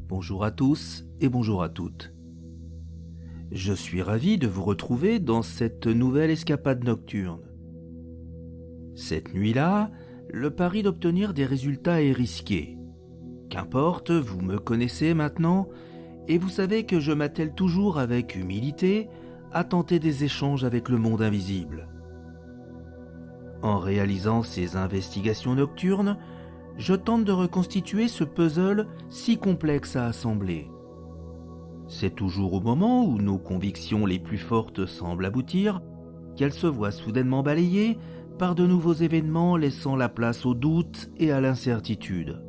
Bonjour à tous et bonjour à toutes. Je suis ravi de vous retrouver dans cette nouvelle escapade nocturne. Cette nuit-là, le pari d'obtenir des résultats est risqué. Qu'importe, vous me connaissez maintenant et vous savez que je m'attelle toujours avec humilité à tenter des échanges avec le monde invisible. En réalisant ces investigations nocturnes, je tente de reconstituer ce puzzle si complexe à assembler. C'est toujours au moment où nos convictions les plus fortes semblent aboutir qu'elles se voient soudainement balayées par de nouveaux événements laissant la place au doute et à l'incertitude.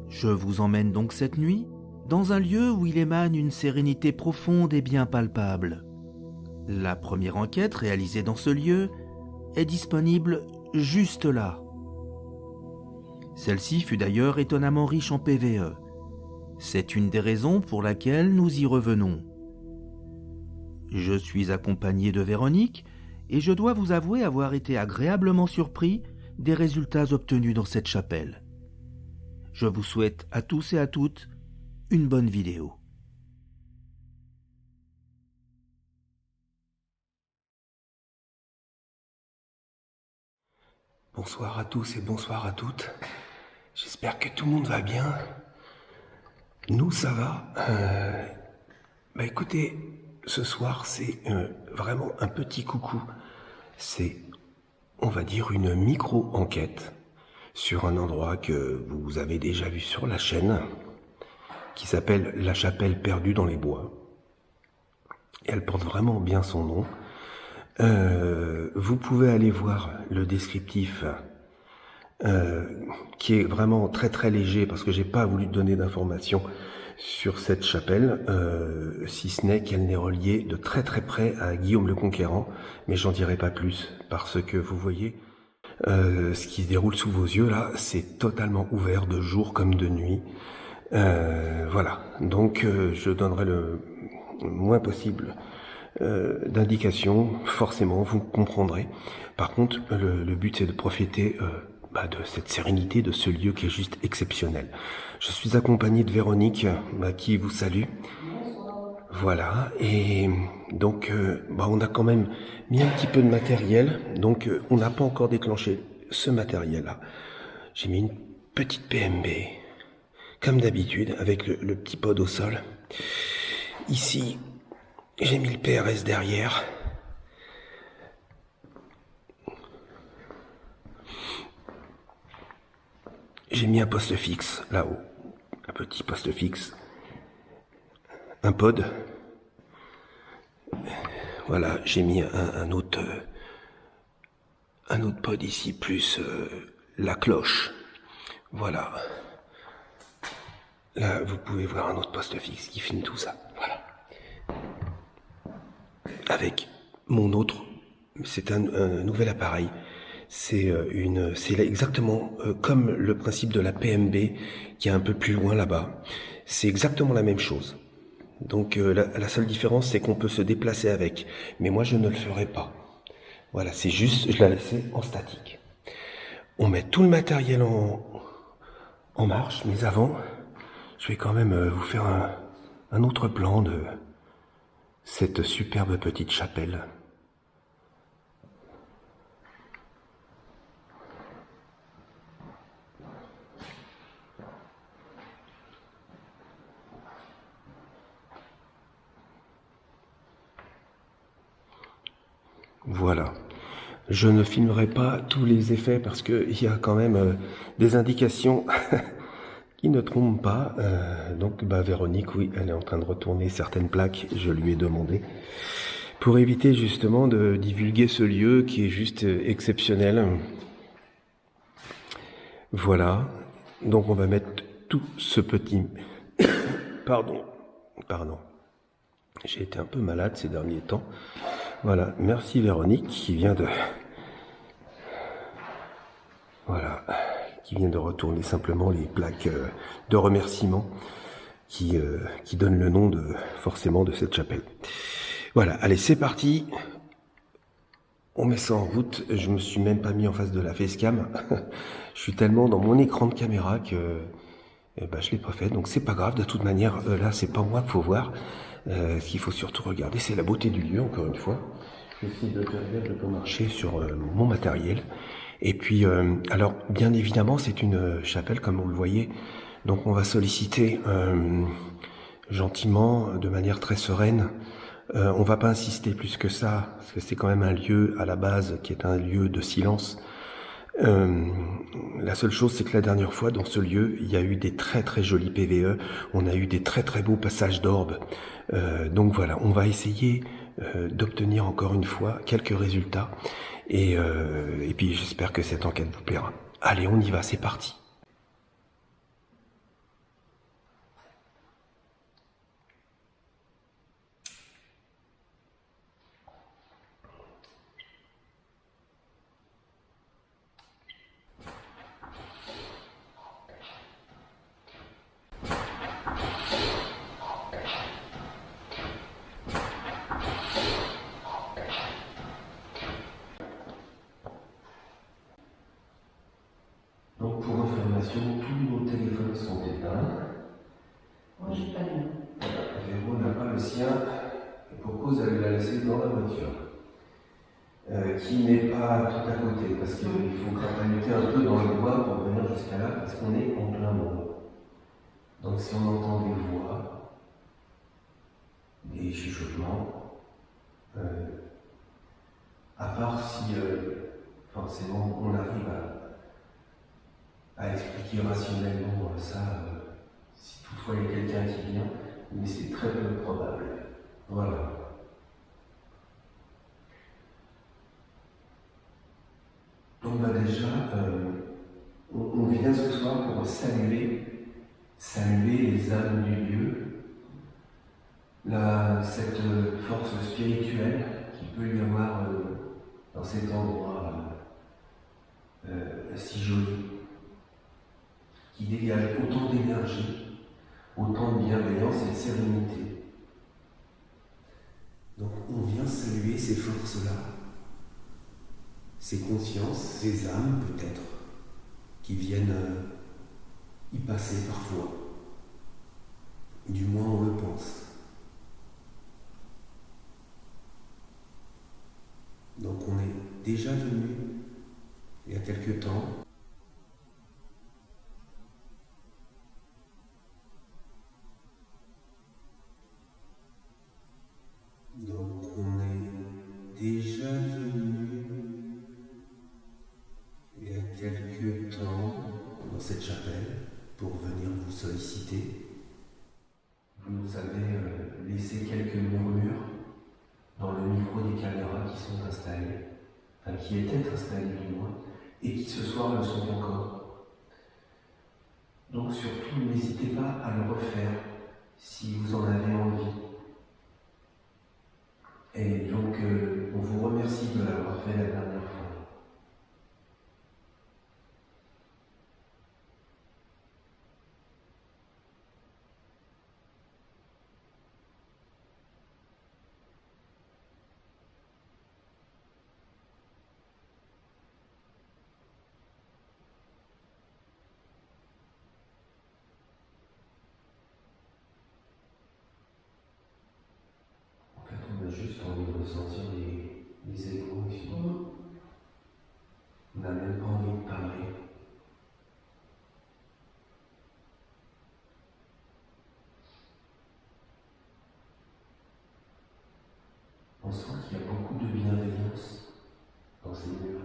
Je vous emmène donc cette nuit dans un lieu où il émane une sérénité profonde et bien palpable. La première enquête réalisée dans ce lieu est disponible juste là. Celle-ci fut d'ailleurs étonnamment riche en PVE. C'est une des raisons pour laquelle nous y revenons. Je suis accompagné de Véronique et je dois vous avouer avoir été agréablement surpris des résultats obtenus dans cette chapelle. Je vous souhaite à tous et à toutes une bonne vidéo. Bonsoir à tous et bonsoir à toutes. J'espère que tout le monde va bien. Nous, ça va. Écoutez, ce soir, c'est vraiment un petit coucou. C'est, on va dire, une micro-enquête sur un endroit que vous avez déjà vu sur la chaîne, qui s'appelle La Chapelle perdue dans les bois. Et elle porte vraiment bien son nom. Vous pouvez aller voir le descriptif qui est vraiment très très léger parce que j'ai pas voulu donner d'informations sur cette chapelle, si ce n'est qu'elle n'est reliée de très très près à Guillaume le Conquérant, mais j'en dirai pas plus parce que vous voyez, ce qui se déroule sous vos yeux là, c'est totalement ouvert de jour comme de nuit. Voilà, donc je donnerai le moins possible d'indications, forcément, vous comprendrez. Par contre, le but c'est de profiter de cette sérénité, de ce lieu qui est juste exceptionnel. Je suis accompagné de Véronique, qui vous salue. Voilà, et donc on a quand même mis un petit peu de matériel, donc on n'a pas encore déclenché ce matériel-là. J'ai mis une petite PMB, comme d'habitude, avec le petit pod au sol. Ici, j'ai mis le PRS derrière. J'ai mis un poste fixe là-haut, un petit poste fixe, un pod. Voilà, j'ai mis un autre pod ici, plus la cloche. Voilà. Là, vous pouvez voir un autre poste fixe qui filme tout ça. Voilà. Avec mon autre, c'est un nouvel appareil. C'est exactement comme le principe de la PMB qui est un peu plus loin là-bas. C'est exactement la même chose. Donc la seule différence, c'est qu'on peut se déplacer avec. Mais moi, je ne le ferai pas. Voilà, c'est juste, je la laisse en statique. On met tout le matériel en marche, mais avant, je vais quand même vous faire un autre plan de cette superbe petite chapelle. Voilà. Je ne filmerai pas tous les effets parce qu'il y a quand même des indications qui ne trompent pas. Donc Véronique, oui, elle est en train de retourner certaines plaques, je lui ai demandé, pour éviter justement de divulguer ce lieu qui est juste exceptionnel. Voilà. Donc on va mettre tout ce petit... Pardon. J'ai été un peu malade ces derniers temps. Voilà, merci Véronique qui vient de... Voilà, qui vient de retourner simplement les plaques de remerciement qui donnent le nom forcément de cette chapelle. Voilà, allez, c'est parti. On met ça en route. Je me suis même pas mis en face de la facecam. Je suis tellement dans mon écran de caméra que Et ben, je l'ai pas fait, donc c'est pas grave. De toute manière, là, c'est pas moi qu'il faut voir. Ce qu'il faut surtout regarder, c'est la beauté du lieu, encore une fois. Je vais essayer de faire je peux marcher sur mon matériel. Et puis, alors, bien évidemment, c'est une chapelle, comme vous le voyez. Donc, on va solliciter gentiment, de manière très sereine. On va pas insister plus que ça, parce que c'est quand même un lieu à la base qui est un lieu de silence. La seule chose, c'est que la dernière fois, dans ce lieu, il y a eu des très très jolis PVE. On a eu des très très beaux passages d'orbes. Donc voilà, on va essayer d'obtenir encore une fois quelques résultats. Et puis j'espère que cette enquête vous plaira. Allez, on y va, c'est parti. Donc pour information, tous nos téléphones sont éteints. Moi, j'ai pas le nom. Véro n'a pas le sien, pour cause elle l'a laissé dans la voiture. Qui n'est pas tout à côté, parce qu'il faut crapahuter un peu dans le bois pour venir jusqu'à là, parce qu'on est en plein bois. Donc si on entend des voix, des chuchotements, à part si forcément on arrive à expliquer rationnellement ça, si toutefois il y a quelqu'un qui vient, mais c'est très peu probable. Voilà. Donc bah déjà, on vient ce soir pour saluer les âmes du lieu, cette force spirituelle qu'il peut y avoir dans cet endroit si joli, qui dégage autant d'énergie, autant de bienveillance et de sérénité. Donc on vient saluer ces forces-là, ces consciences, ces âmes peut-être, qui viennent y passer parfois. Du moins on le pense. Donc on est déjà venu il y a quelque temps. Donc on est déjà venu il y a quelque temps dans cette chapelle pour venir vous solliciter. Vous nous avez laissé quelques murmures dans le micro des caméras qui sont installées, enfin qui étaient installées du moins, et qui ce soir le sont encore. Donc surtout, n'hésitez pas à le refaire si vous en avez envie. Et donc, on vous remercie de l'avoir fait la dernière fois. On a juste envie de ressentir les échos ici. On n'a même pas envie de parler. On sent qu'il y a beaucoup de bienveillance dans ces murs.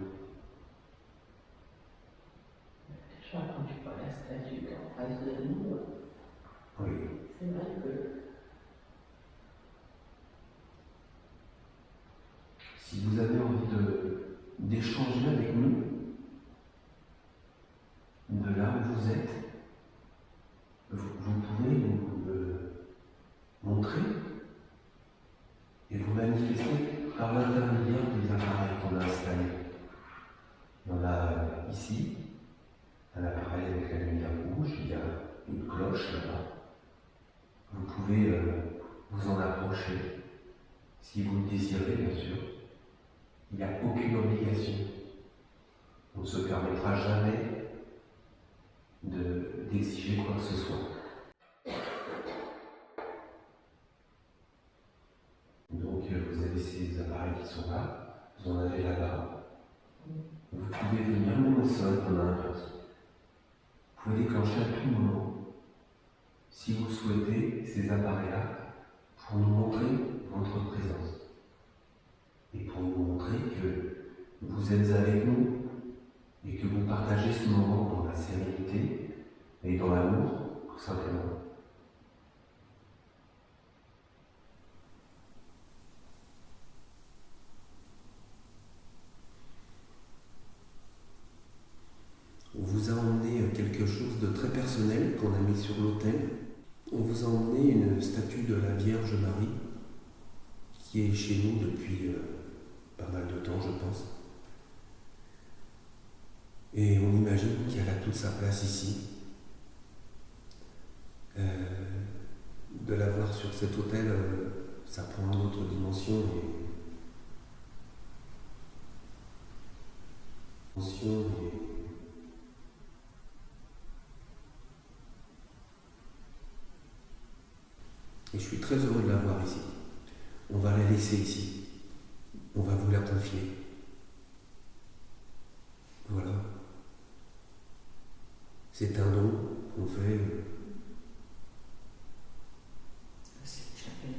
Je vois quand tu vois la statue qui est en face de nous, Oui. c'est vrai que Si vous avez envie d'échanger avec nous, de là où vous êtes, vous pouvez nous le montrer et vous manifester par l'intermédiaire des appareils qu'on a installés. Il y en a ici, un appareil avec la lumière rouge, il y a une cloche là-bas. Vous pouvez vous en approcher, si vous le désirez bien sûr. Il n'y a aucune obligation. On ne se permettra jamais d'exiger quoi que ce soit. Donc vous avez ces appareils qui sont là, vous en avez là-bas. Vous pouvez venir même au sol pendant un petit. Vous pouvez déclencher à tout moment, si vous souhaitez, ces appareils-là pour nous montrer votre présence. Et pour nous montrer que vous êtes avec nous et que vous partagez ce moment dans la sérénité et dans l'amour, tout simplement. On vous a emmené quelque chose de très personnel qu'on a mis sur l'autel. On vous a emmené une statue de la Vierge Marie qui est chez nous depuis pas mal de temps, je pense. Et on imagine qu'elle a toute sa place ici. De la voir sur cet autel, ça prend une autre dimension. Et je suis très heureux de la voir ici. On va la laisser ici. On va vous la confier. Voilà. C'est un don qu'on fait. C'est une chapelle.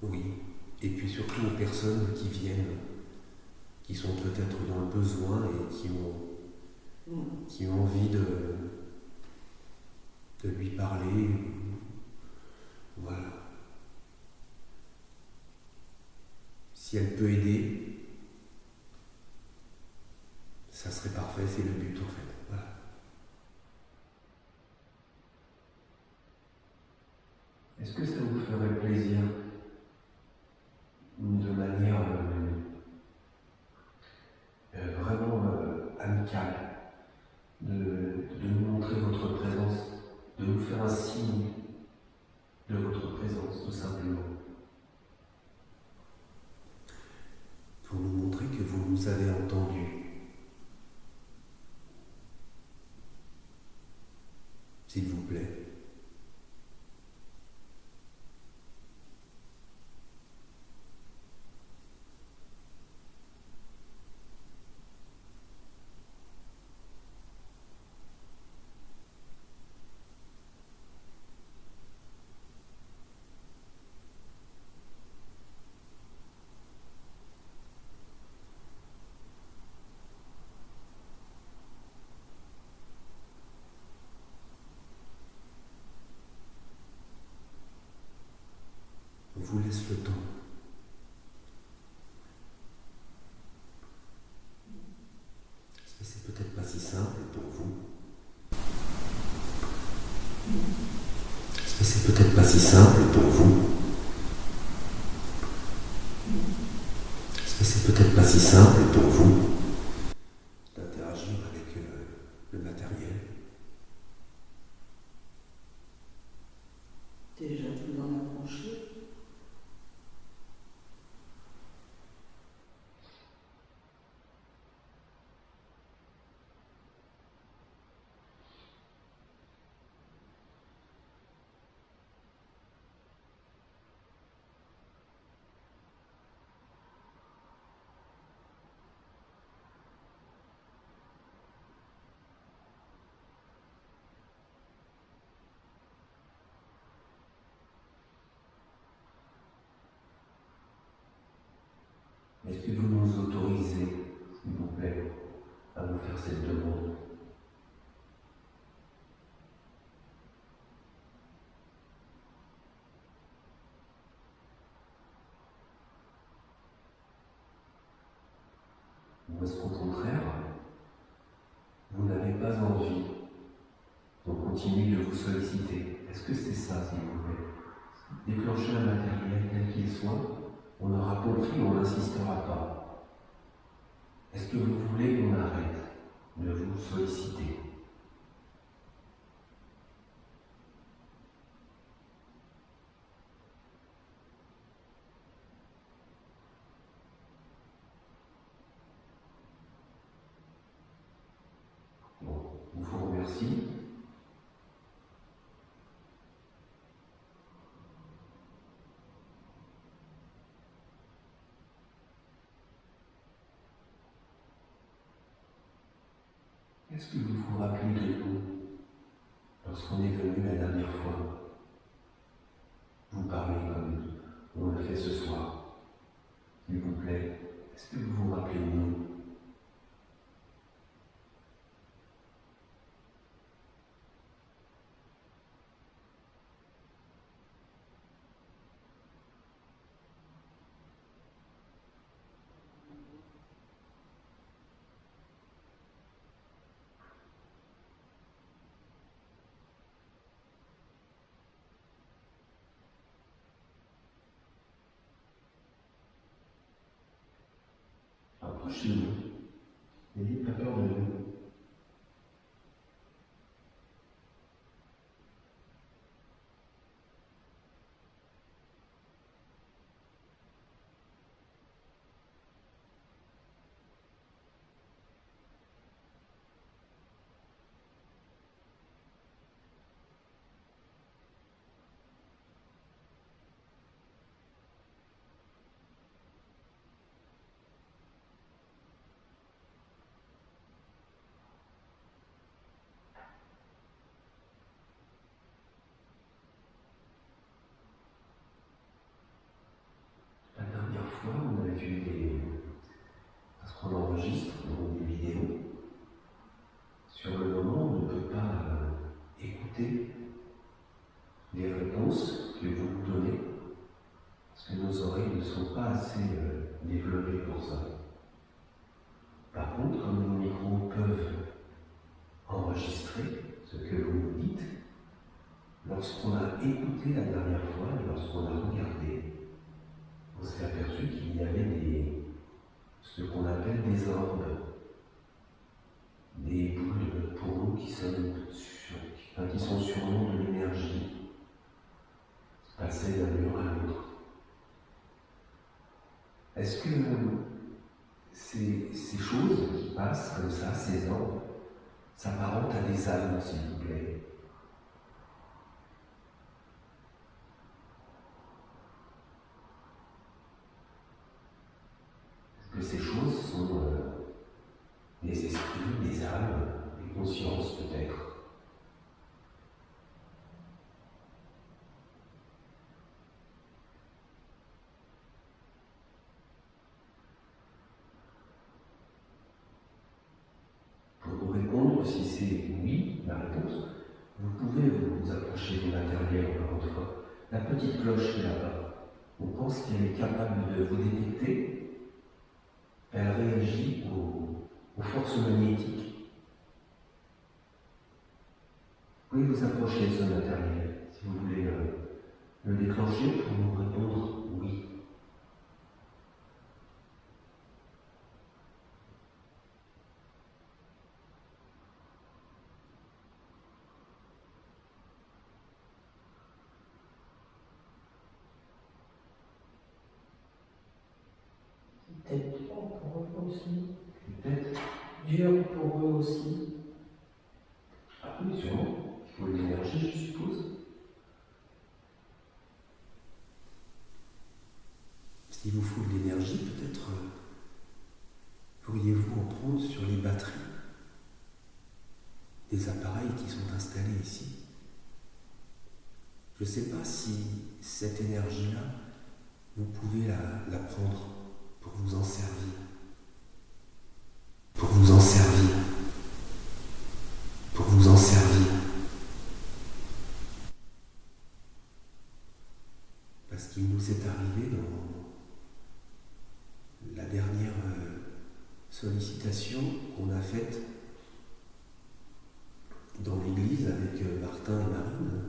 Oui. Et puis surtout aux personnes qui viennent, qui sont peut-être dans le besoin et qui ont envie de lui parler. Voilà. Si elle peut aider, ça serait parfait, c'est le but en fait. Voilà. Est-ce que ça vous ferait plaisir, de manière vraiment amicale, de nous montrer votre présence, de nous faire un signe de votre présence, tout simplement, pour nous montrer que vous nous avez entendus. S'il vous plaît. On vous laisse le temps. C'est peut-être pas si simple pour vous. C'est peut-être pas si simple pour vous. C'est peut-être pas si simple pour vous d'interagir avec le matériel. Déjà tout en approcher. Est-ce que vous nous autorisez, s'il vous plaît, à vous faire cette demande? Ou est-ce qu'au contraire, vous n'avez pas envie qu'on continue de vous solliciter? Est-ce que c'est ça, s'il vous plaît? Déclencher un matériel tel qu'il soit, on aura compris, on n'insistera pas. Est-ce que vous voulez qu'on arrête de vous solliciter? Bon, je vous remercie. Est-ce que vous vous rappelez de nous lorsqu'on est venu la dernière fois? Vous parlez comme on l'a fait ce soir. S'il vous plaît, est-ce que vous vous rappelez de nous? Approchez-vous. N'ayez pas peur de nous. La dernière fois, on avait vu parce qu'on enregistre donc des vidéos. Sur le moment, on ne peut pas écouter les réponses que vous nous donnez, parce que nos oreilles ne sont pas assez développées pour ça. Par contre, comme nos micros peuvent enregistrer ce que vous nous dites, lorsqu'on a écouté la dernière fois, et lorsqu'on a regardé, on s'est aperçu qu'il y avait ce qu'on appelle des orbes, des boules pour nous qui sont sur nom de l'énergie, passer d'un mur à l'autre. Est-ce que ces choses qui passent comme ça, ces orbes, s'apparentent à des âmes, s'il vous plaît? Est-ce que ces choses sont des esprits, des âmes, des consciences peut-être? Pour vous répondre, si c'est oui, la réponse, vous pouvez vous approcher du matériel encore une fois. La petite cloche qui est là-bas, on pense qu'elle est capable de vous détecter. Elle réagit aux forces magnétiques. Vous pouvez vous approcher de ce matériel, si vous voulez le déclencher pour nous répondre oui. C'est peut-être dur pour eux aussi. Peut-être. Dur pour eux aussi. Ah oui, sûrement. Il faut de l'énergie, je suppose. S'il vous faut de l'énergie, peut-être pourriez-vous en prendre sur les batteries des appareils qui sont installés ici. Je ne sais pas si cette énergie-là, vous pouvez la prendre pour vous en servir. Pour vous en servir. Pour vous en servir. Parce qu'il nous est arrivé dans la dernière sollicitation qu'on a faite dans l'église avec Martin et Marine,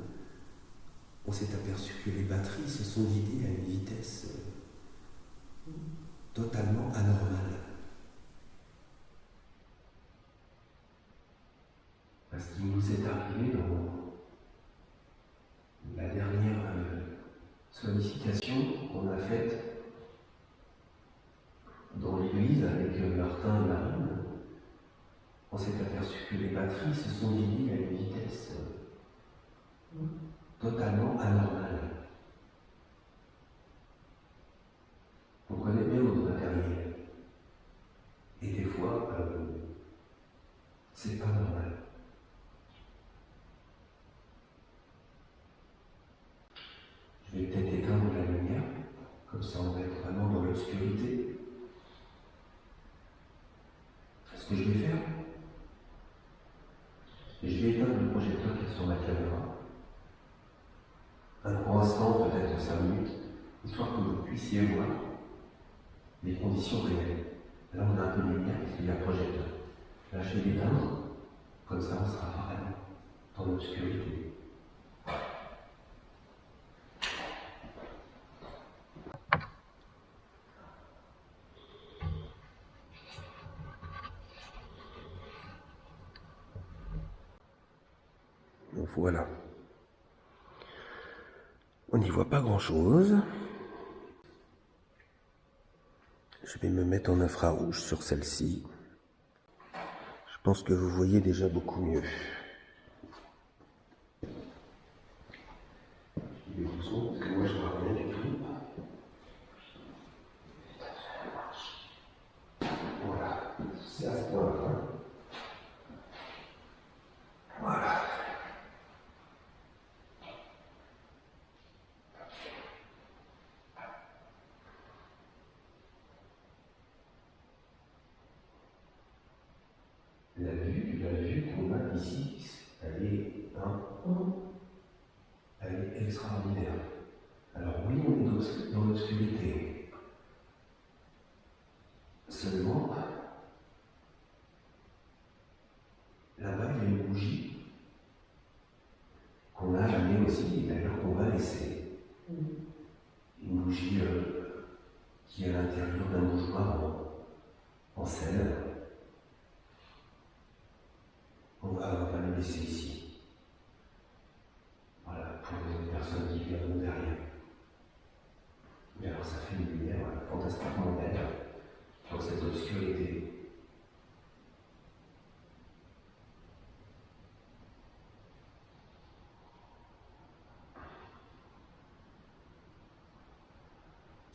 on s'est aperçu que les batteries se sont vidées à une vitesse totalement anormale. Parce qu'il nous est arrivé dans la dernière sollicitation qu'on a faite dans l'église avec Martin et Marine, on s'est aperçu que les batteries se sont vidées à une vitesse totalement anormale. On connaît bien notre matériel. Et des fois, c'est pas normal. Je vais peut-être éteindre la lumière, comme ça on va être vraiment dans l'obscurité. Ce que je vais faire, je vais éteindre le projecteur qui est sur ma caméra. Un court instant, peut-être 5 minutes, histoire que vous puissiez voir les conditions réelles. Là, on a un peu de lumière parce qu'il y a un projecteur. Là, je vais l'éteindre, comme ça, on sera vraiment dans l'obscurité. Donc voilà. On n'y voit pas grand-chose. Je vais me mettre en infrarouge sur celle-ci. Je pense que vous voyez déjà beaucoup mieux. Il est où son, parce que moi je vois rien du tout. Voilà, c'est à ce point-là. Voilà. La vue qu'on a ici, elle est, elle est extraordinaire. Alors oui, on est dans l'obscurité. Seulement, là-bas, il y a une bougie qu'on a jamais aussi, et d'ailleurs qu'on va laisser. Une bougie qui est à l'intérieur d'un mouchoir en sel. On va le laisser ici. Voilà, pour les autres personnes qui viennent derrière. Et alors ça fait une lumière fantastiquement belle dans cette obscurité.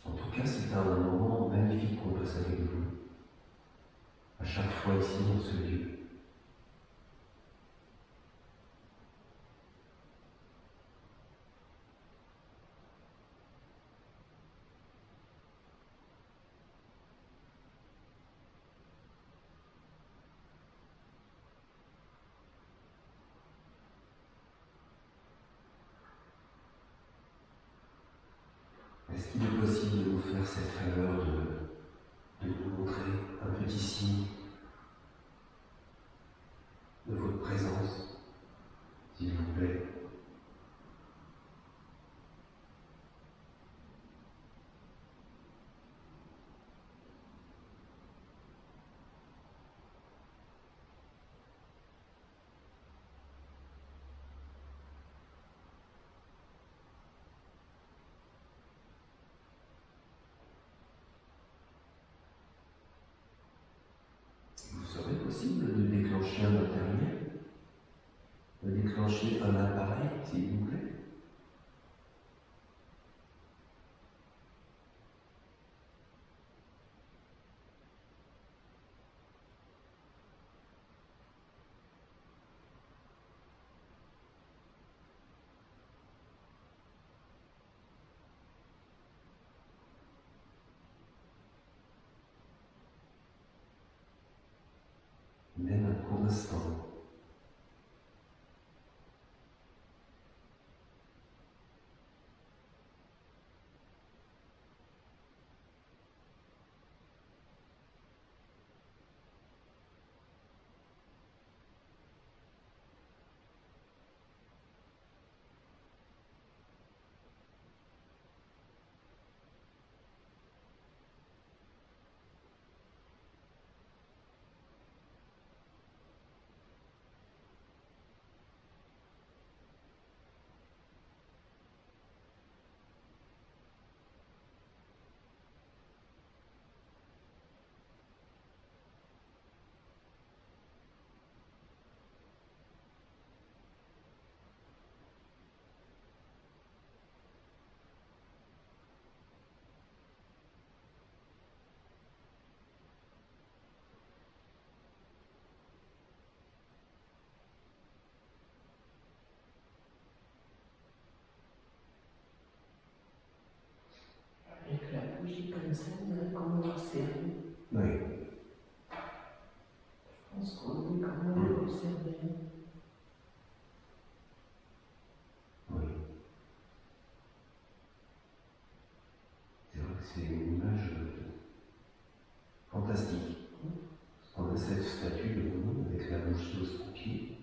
En tout cas, c'est un moment magnifique qu'on passe avec vous. À chaque fois ici dans ce lieu. Est-ce qu'il est possible de vous faire cette faveur de vous montrer un petit signe de votre présence, s'il vous plaît? Vous serait possible de déclencher un matériel, de déclencher un appareil, s'il vous plaît? Même un court instant. réfléchis comme ça, on dirait comme dans la série. Oui. Je pense qu'on est quand même observé. Oui. C'est vrai que c'est une image fantastique. On a cette statue de nous avec la bouche close au pied,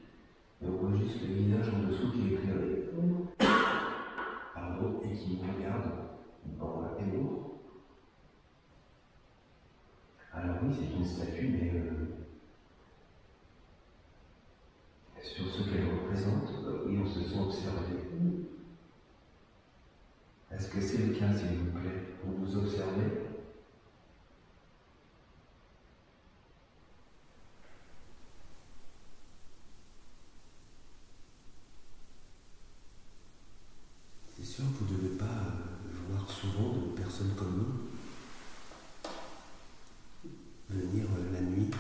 et on voit juste le visage en dessous qui est éclairé. Pardon, et qui nous regarde dans la pénombre. Alors oui, c'est une statue, mais sur ce qu'elle représente, oui, on se sent observé. Est-ce que c'est le cas, s'il vous plaît? Vous vous observez? C'est sûr que vous ne devez pas voir souvent de personnes comme nous venir la nuit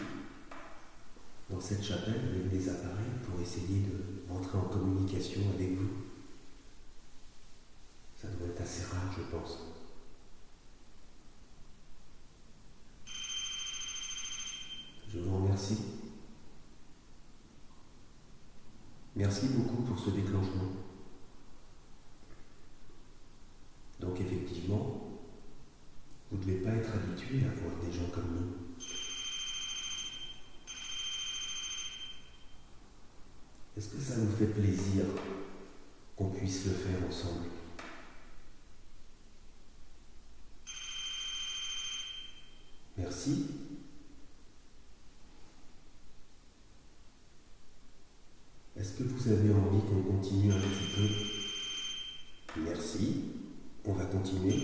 dans cette chapelle avec des appareils pour essayer de rentrer en communication avec vous. Ça doit être assez rare, je pense. Je vous remercie. Merci beaucoup pour ce déclenchement. Donc effectivement, vous ne devez pas être habitué à voir des gens comme nous. Est-ce que ça nous fait plaisir qu'on puisse le faire ensemble? Merci. Est-ce que vous avez envie qu'on continue un petit peu? Merci. On va continuer.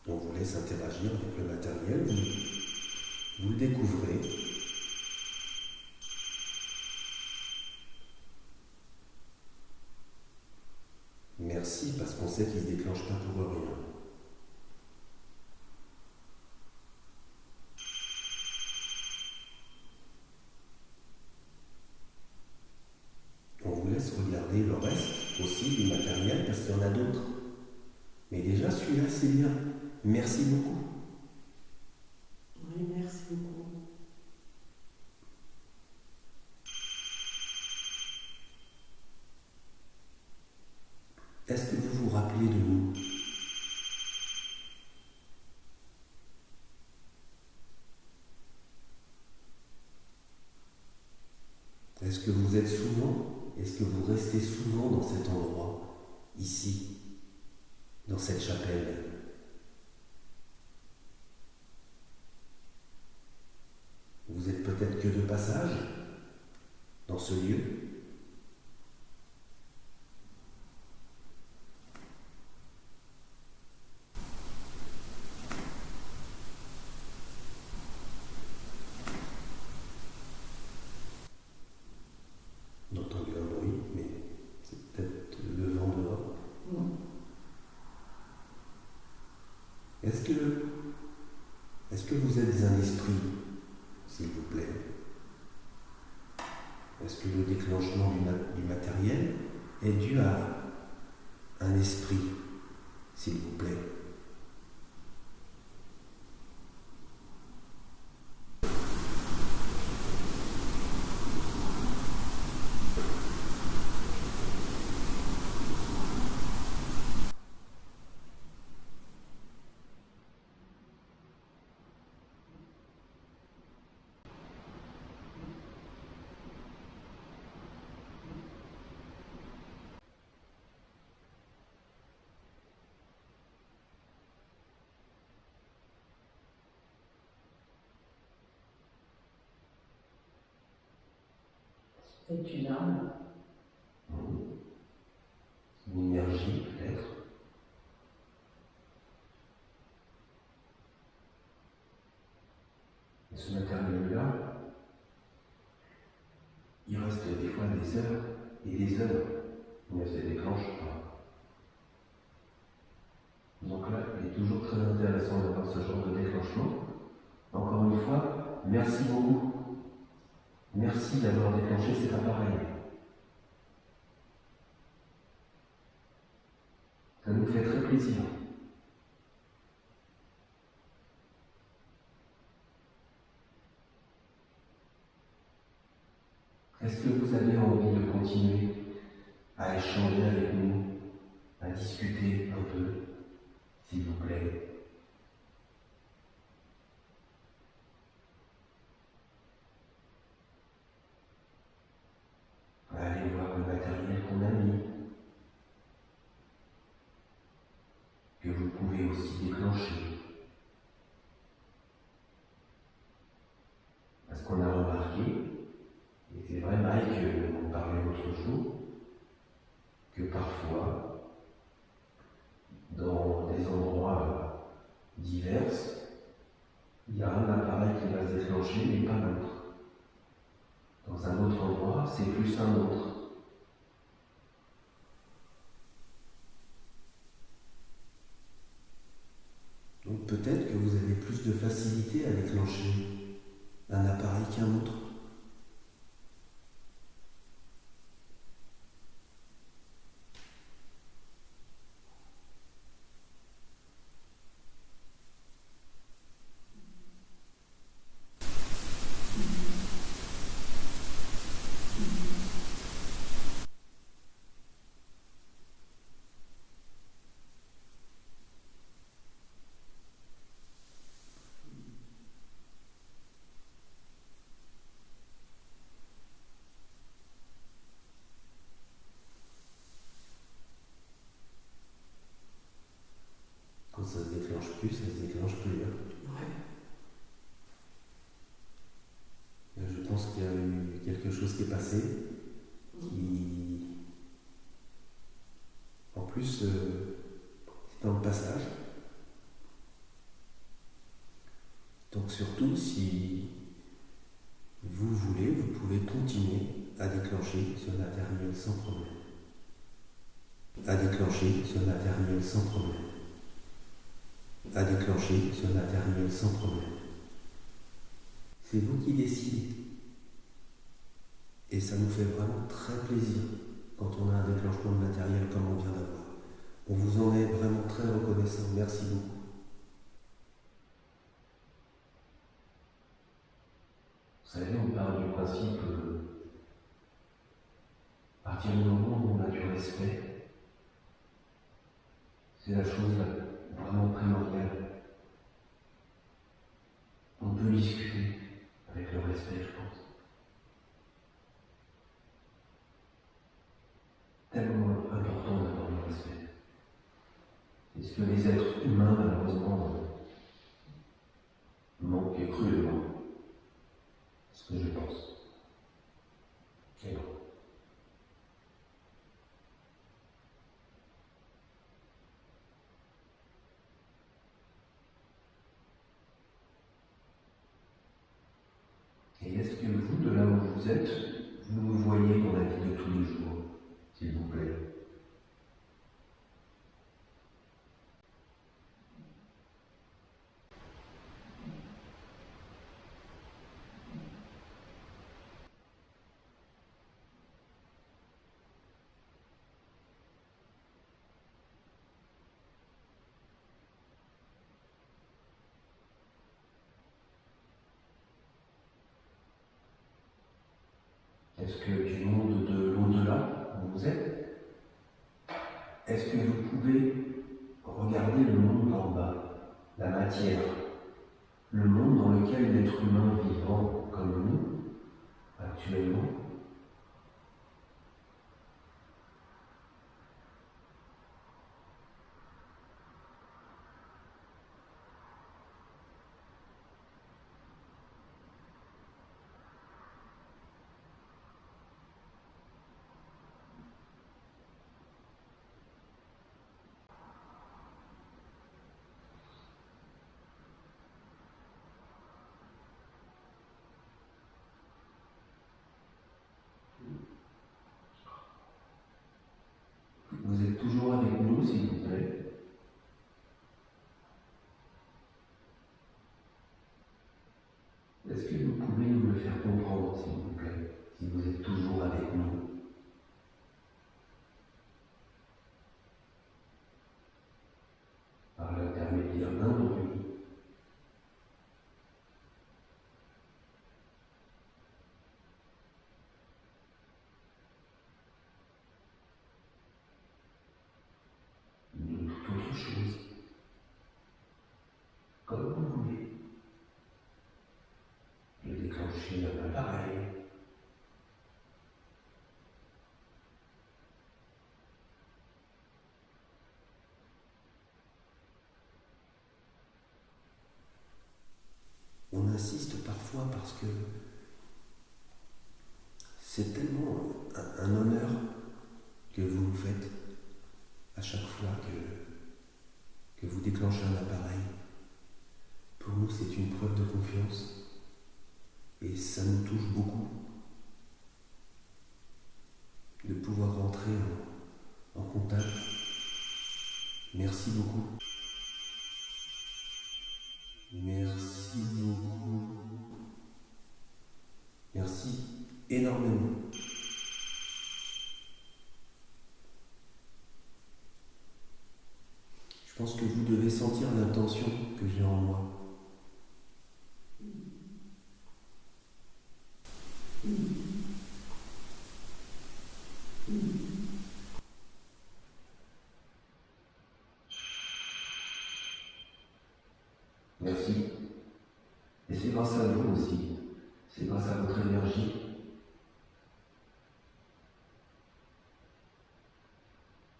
On vous laisse interagir avec le matériel. Vous le découvrez. Merci, parce qu'on sait qu'il ne se déclenche pas pour rien. On vous laisse regarder le reste aussi du matériel, parce qu'il y en a d'autres. Mais déjà, celui-là, c'est bien. Merci beaucoup. Oui, merci beaucoup. Est-ce que vous vous rappelez de nous? Est-ce que vous êtes souvent, est-ce que vous restez souvent dans cet endroit, ici, dans cette chapelle? Vous êtes peut-être que de passage dans ce lieu? On a entendu un bruit, mais c'est peut-être le vent dehors. Est-ce que vous êtes un esprit, s'il vous plaît? Est-ce que le déclenchement du matériel est dû à un esprit, s'il vous plaît? C'est une âme. Une énergie, peut-être. Et ce matériel-là, il reste des fois des heures et des heures. Il ne se déclenche pas. dans ce genre de déclenchement. Encore une fois, merci beaucoup. Merci d'avoir déclenché cet appareil. Ça nous fait très plaisir. Est-ce que vous avez envie de continuer à échanger avec nous, à discuter un peu, s'il vous plaît? Allez voir le matériel qu'on a mis, que vous pouvez aussi déclencher. Parce qu'on a remarqué, et c'est vrai Mike, on parlait l'autre jour, que parfois, dans des endroits divers, il y a un appareil qui va se déclencher, mais pas l'autre. Dans un autre endroit, c'est plus un autre. Donc peut-être que vous avez plus de facilité à déclencher un appareil qu'un autre. Quand ça se déclenche plus, ça se déclenche plus. Je pense qu'il y a eu quelque chose qui est passé, qui, en plus, c'est dans le passage. Donc surtout, si vous voulez, vous pouvez continuer à déclencher ce matériel sans problème. À déclencher ce matériel sans problème. À déclencher ce matériel sans problème. C'est vous qui décidez. Et ça nous fait vraiment très plaisir quand on a un déclenchement de matériel comme on vient d'avoir. On vous en est vraiment très reconnaissant. Merci beaucoup. Vous savez, on parle du principe à partir du moment où on a du respect, c'est la chose vraiment primordiale. On peut discuter avec le respect, je pense. Tellement important d'avoir le respect. C'est ce que les êtres humains, malheureusement, manquent cruellement. C'est ce que je pense. Et bon. Et est-ce que vous, de là où vous êtes, vous nous voyez dans la vie de tous les jours, s'il vous plaît? Est-ce que du monde de l'au-delà, où vous êtes, est-ce que vous pouvez regarder le monde en bas, la matière, le monde dans lequel l'être humain vivant comme nous, actuellement, vous êtes toujours avec nous, s'il vous plaît? insiste parfois parce que c'est tellement un honneur que vous nous faites à chaque fois que vous déclenchez un appareil. Pour nous, c'est une preuve de confiance et ça nous touche beaucoup de pouvoir rentrer en contact. Merci beaucoup. Merci beaucoup. Merci énormément. Je pense que vous devez sentir l'intention que j'ai en moi. Merci. Et c'est grâce à vous aussi. C'est grâce à votre énergie.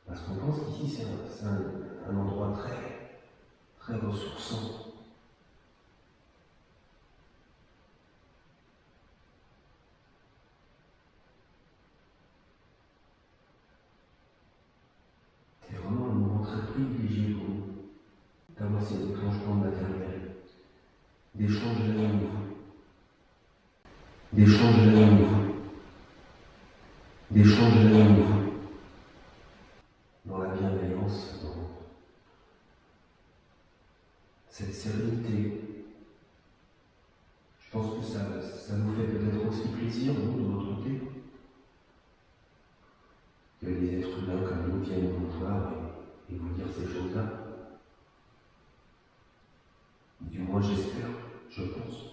Parce qu'on pense qu'ici, c'est un endroit très, très ressourçant. C'est vraiment un moment très privilégié pour nous d'avoir ces déclenchements matériels, d'échanger avec vous, d'échanger avec vous, d'échanger avec vous, dans la bienveillance, dans cette sérénité. Je pense que ça nous fait peut-être aussi plaisir, nous, de notre côté, que les êtres humains comme nous viennent vous voir et vous dire ces choses-là. Du moins, j'espère, je pense.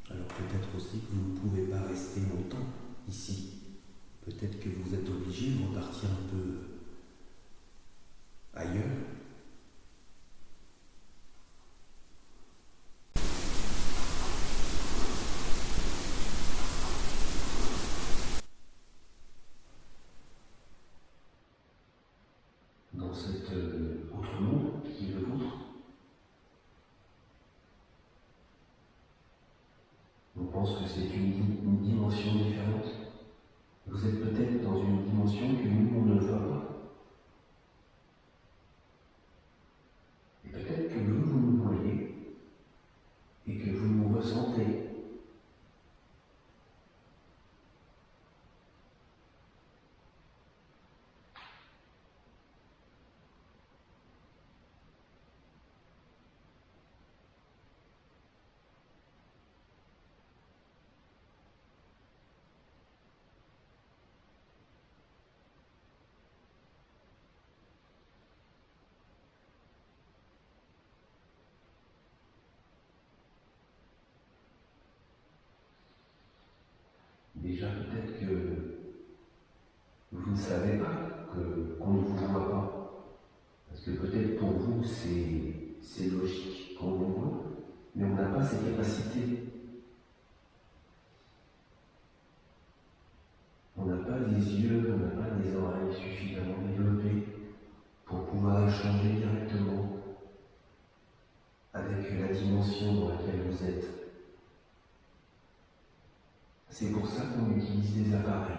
Alors peut-être aussi que vous ne pouvez pas rester longtemps ici. Peut-être que vous êtes obligé de repartir un peu ailleurs. Dans cet autre monde qui est le vôtre. On pense que c'est une dimension différente. Vous êtes peut-être dans une dimension que nous, on ne voit pas. Et peut-être que vous nous voyez et que vous nous ressentez. Déjà, peut-être que vous ne savez pas qu'on ne vous voit pas. Parce que peut-être pour vous, c'est logique qu'on vous voit, mais on n'a pas ces capacités. On n'a pas des yeux, on n'a pas des oreilles suffisamment développées pour pouvoir échanger directement avec la dimension dans laquelle vous êtes. C'est pour ça qu'on utilise des appareils.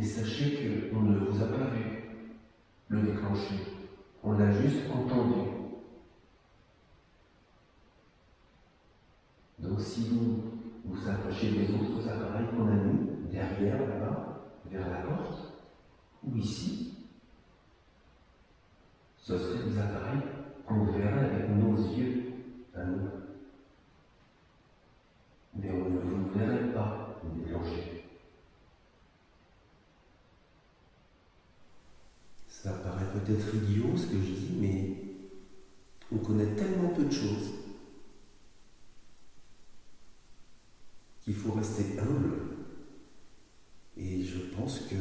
Mais sachez qu'on ne vous a pas vu le déclencher. On l'a juste entendu. Donc si vous vous approchez des autres appareils qu'on a mis derrière, là-bas, vers la porte, ou ici, ce seraient des appareils qu'on verrait avec nos yeux à nous. Mais on ne vous verrait pas le déclencher. Ça paraît peut-être idiot ce que je dis, mais on connaît tellement peu de choses qu'il faut rester humble. Et je pense que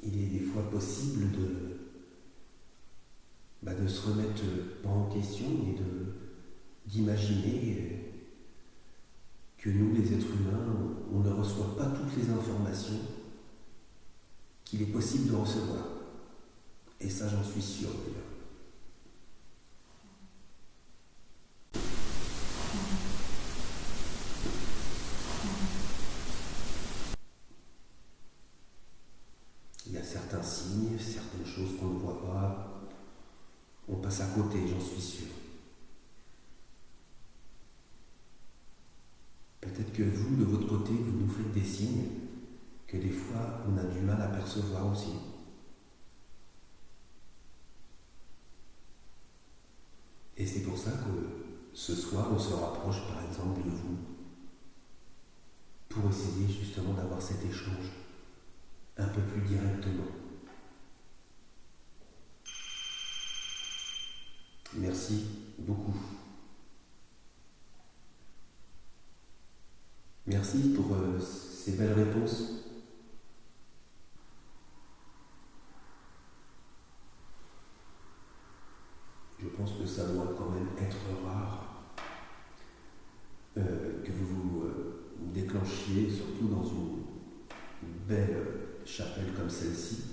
il est des fois possible de se remettre pas en question et d'imaginer que nous, les êtres humains, on ne reçoit pas toutes les informations qu'il est possible de recevoir. Et ça, j'en suis sûr d'ailleurs. Il y a certains signes, certaines choses qu'on ne voit pas. On passe à côté, j'en suis sûr. Peut-être que vous, de votre côté, vous nous faites des signes que des fois, on a du mal à percevoir aussi. Et c'est pour ça que ce soir, on se rapproche par exemple de vous pour essayer justement d'avoir cet échange un peu plus directement. Merci beaucoup. Merci pour ces belles réponses. Je pense que ça doit quand même être rare que vous vous déclenchiez, surtout dans une belle chapelle comme celle-ci,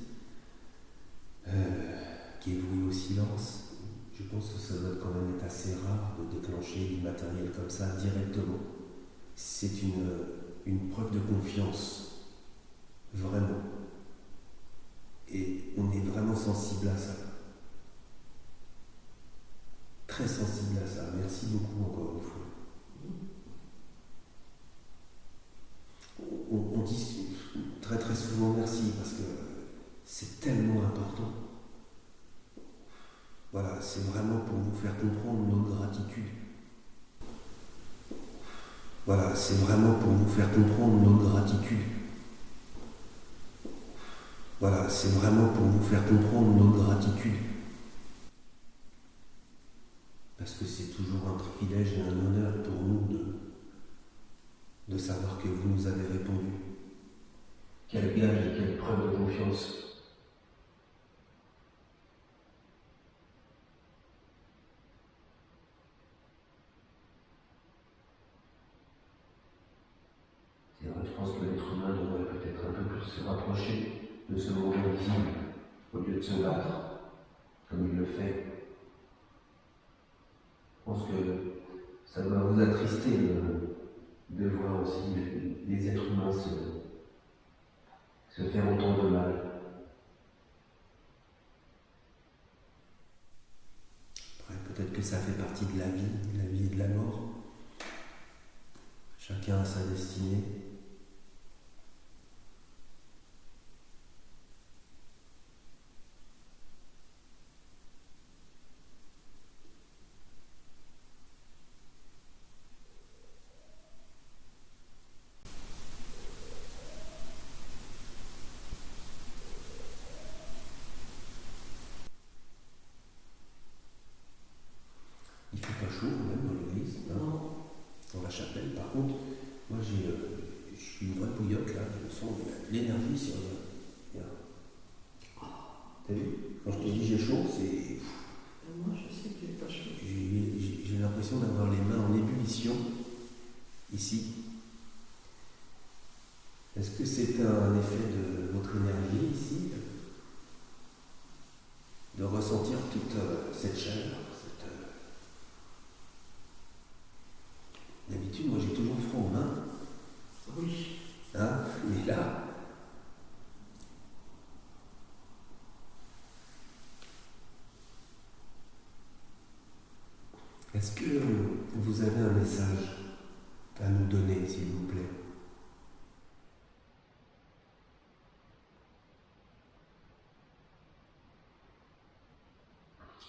qui est vouée au silence. Je pense que ça doit quand même être assez rare de déclencher du matériel comme ça directement. C'est une preuve de confiance, vraiment. Et on est vraiment sensible à ça. Très sensible à ça. Merci beaucoup encore une fois. On dit très très souvent merci parce que c'est tellement important. Voilà, c'est vraiment pour vous faire comprendre notre gratitude. Voilà, c'est vraiment pour vous faire comprendre notre gratitude. Voilà, c'est vraiment pour vous faire comprendre notre gratitude. Parce que c'est toujours un privilège et un honneur pour nous de savoir que vous nous avez répondu. Quel gage et quelle preuve de confiance. C'est vrai, je pense que l'être humain devrait peut-être un peu plus se rapprocher de ce monde invisible au lieu de se battre, comme il le fait. Je pense que ça doit vous attrister de voir aussi les êtres humains se faire autant de mal. Après, peut-être que ça fait partie de la vie et de la mort. Chacun a sa destinée. Il fait pas chaud quand même dans l'église, hein, dans la chapelle. Par contre, moi je suis une vraie bouillotte là, je sens l'énergie sur le. T'as vu? Quand je te dis j'ai chaud, c'est. Moi, je sais qu'il n'est pas chaud. J'ai l'impression d'avoir les mains en ébullition ici. Est-ce que c'est un effet de votre énergie ici? De ressentir toute cette chaleur, D'habitude, moi j'ai toujours froid aux mains. Oui. Hein? Mais là, est-ce que vous avez un message à nous donner, s'il vous plaît?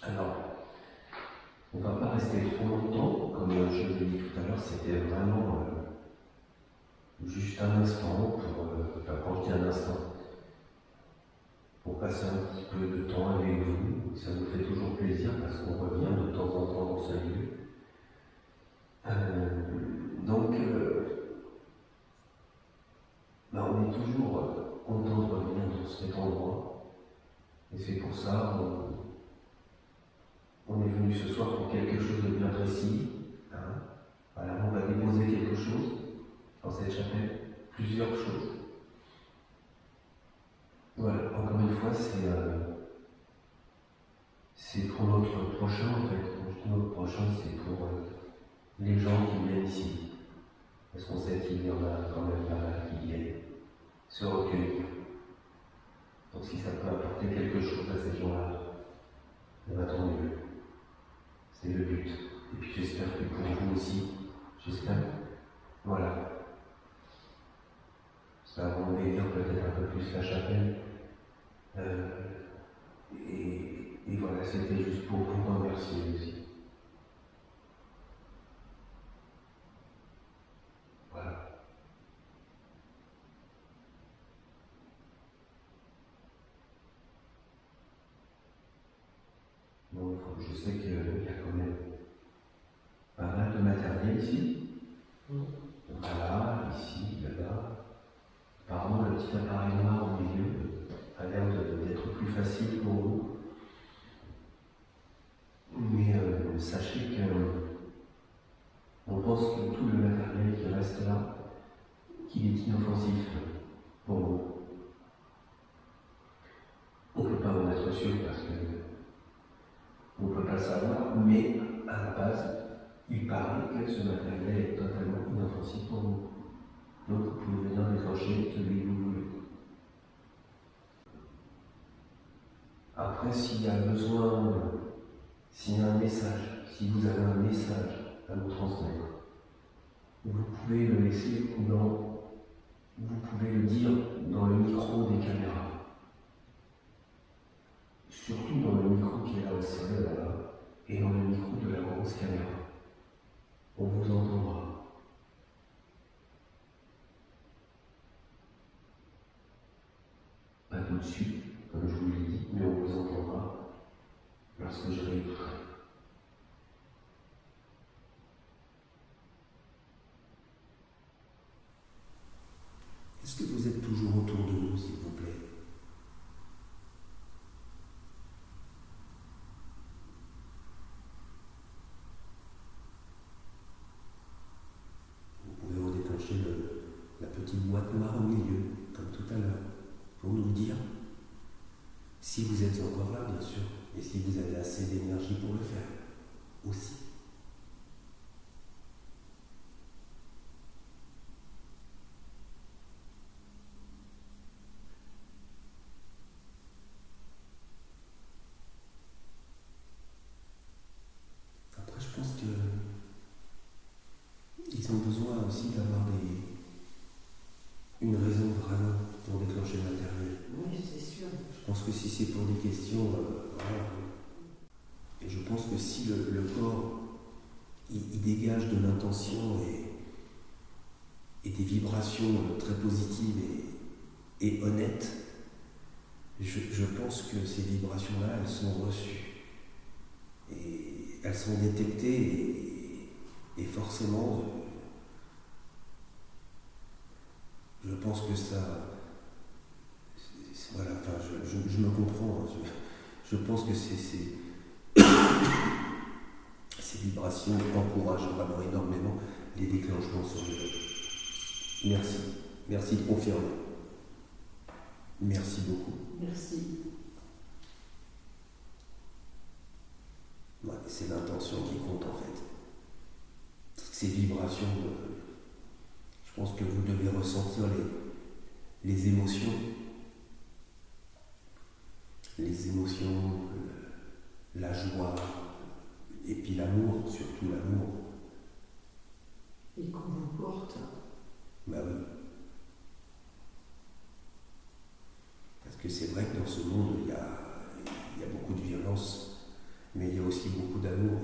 Alors, on ne va pas rester trop longtemps, comme je l'ai dit tout à l'heure, c'était vraiment juste un instant, quand je dis un instant, pour passer un petit peu de temps avec vous. Ça nous fait toujours plaisir parce qu'on revient de temps en temps dans ce lieu. On est toujours content de revenir dans cet endroit. Et c'est pour ça on est venu ce soir pour quelque chose de bien précis. Hein. Voilà, on va déposer quelque chose dans cette chapelle, plusieurs choses. Voilà, encore une fois, c'est pour notre prochain, en fait. Quand je dis notre prochain, c'est pour les gens qui viennent ici. Parce qu'on sait qu'il y en a quand même pas mal qui viennent se recueillir. Donc si ça peut apporter quelque chose à ces gens-là, tant mieux. C'est le but. Et puis j'espère que pour vous aussi, voilà. Ça va embellir peut-être un peu plus la chapelle. Et voilà, c'était juste pour vous remercier aussi. Voilà. Donc, je sais qu'il y a quand même pas mal de matériel ici. Voilà, ici, là-bas. Apparemment, le petit appareil noir au milieu a l'air d'être plus facile pour vous. Mais sachez qu'on pense que tout le matériel qui reste là, qu'il est inoffensif pour vous. On ne peut pas en être sûr parce qu'on ne peut pas le savoir, mais à la base, il paraît que ce matériel est totalement inoffensif pour vous. Donc vous pouvez venir déclencher celui que vous voulez. Après, s'il y a besoin, s'il y a un message, si vous avez un message à nous transmettre, vous pouvez le laisser vous pouvez le dire dans le micro des caméras. Surtout dans le micro qui est là au sol, là-bas, et dans le micro de la grosse caméra. On vous entendra. Pas tout de suite, comme je vous l'ai dit, mais on vous entendra lorsque je réécouterai. Est-ce que vous êtes toujours autour de nous, s'il vous plaît? Vous pouvez redéclencher la petite boîte noire au milieu, comme tout à l'heure, pour nous le dire. Si vous êtes encore là, bien sûr, et si vous avez assez d'énergie pour le faire, aussi. Après, je pense qu'ils ont besoin aussi d'avoir une raison vraiment pour déclencher le matériel. Oui, c'est sûr. Je pense que si c'est pour des questions, voilà. Et je pense que si le corps il dégage de l'intention et des vibrations très positives et honnêtes, je pense que ces vibrations-là, elles sont reçues. Et elles sont détectées et forcément, je pense que ça... Voilà, enfin, je me comprends. Je pense que ces vibrations encouragent vraiment énormément les déclenchements sur le web. Merci. Merci de confirmer. Merci beaucoup. Merci. Ouais, c'est l'intention qui compte en fait. Toutes ces vibrations, je Je pense que vous devez ressentir les émotions. Les émotions, la joie, et puis l'amour, surtout l'amour. Et qu'on vous porte. Bah oui. Parce que c'est vrai que dans ce monde, il y a beaucoup de violence, mais il y a aussi beaucoup d'amour.